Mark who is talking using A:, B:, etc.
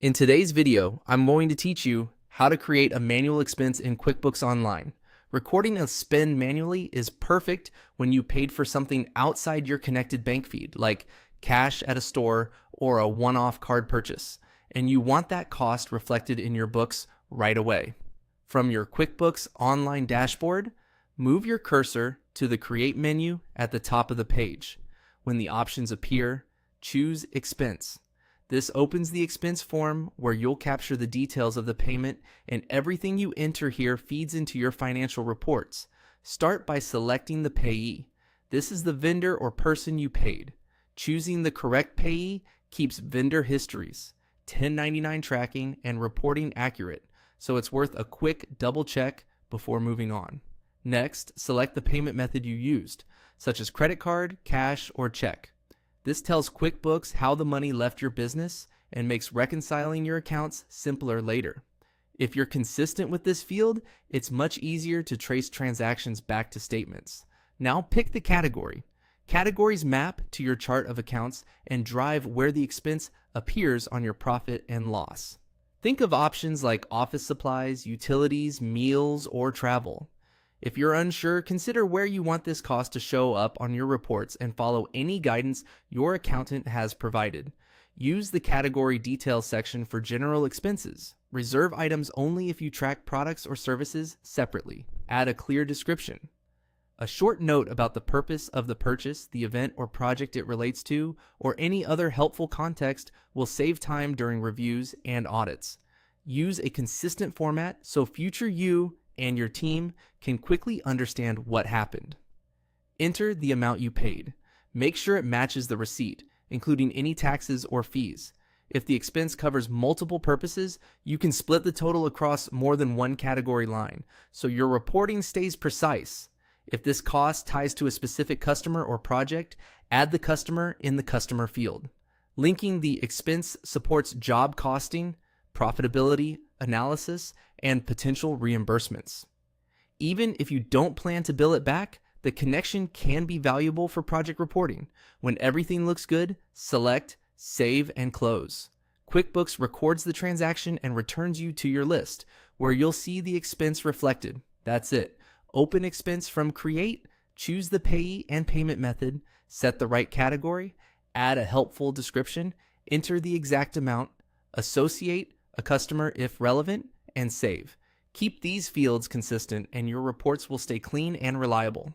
A: In today's video, I'm going to teach you how to create a manual expense in QuickBooks Online. Recording a spend manually is perfect when you paid for something outside your connected bank feed, like cash at a store or a one-off card purchase, and you want that cost reflected in your books right away. From your QuickBooks Online dashboard, move your cursor to the Create menu at the top of the page. When the options appear, choose Expense. This opens the expense form where you'll capture the details of the payment, and everything you enter here feeds into your financial reports. Start by selecting the payee. This is the vendor or person you paid. Choosing the correct payee keeps vendor histories, 1099 tracking, and reporting accurate, so it's worth a quick double check before moving on. Next, select the payment method you used, such as credit card, cash, or check. This tells QuickBooks how the money left your business and makes reconciling your accounts simpler later. If you're consistent with this field, it's much easier to trace transactions back to statements. Now pick the category. Categories map to your chart of accounts and drive where the expense appears on your profit and loss. Think of options like office supplies, utilities, meals, or travel. If you're unsure, consider where you want this cost to show up on your reports and follow any guidance your accountant has provided. Use the category details section for general expenses. Reserve items only if you track products or services separately. Add a clear description. A short note about the purpose of the purchase, the event or project it relates to, or any other helpful context will save time during reviews and audits. Use a consistent format so future you and your team can quickly understand what happened. Enter the amount you paid. Make sure it matches the receipt, including any taxes or fees. If the expense covers multiple purposes, you can split the total across more than one category line, so your reporting stays precise. If this cost ties to a specific customer or project, add the customer in the customer field. Linking the expense supports job costing, profitability analysis, and potential reimbursements. Even if you don't plan to bill it back, the connection can be valuable for project reporting. When everything looks good, select Save and Close. QuickBooks records the transaction and returns you to your list, where you'll see the expense reflected. That's it. Open expense from Create, choose the payee and payment method, set the right category, add a helpful description, enter the exact amount, associate a customer if relevant, and save. Keep these fields consistent and your reports will stay clean and reliable.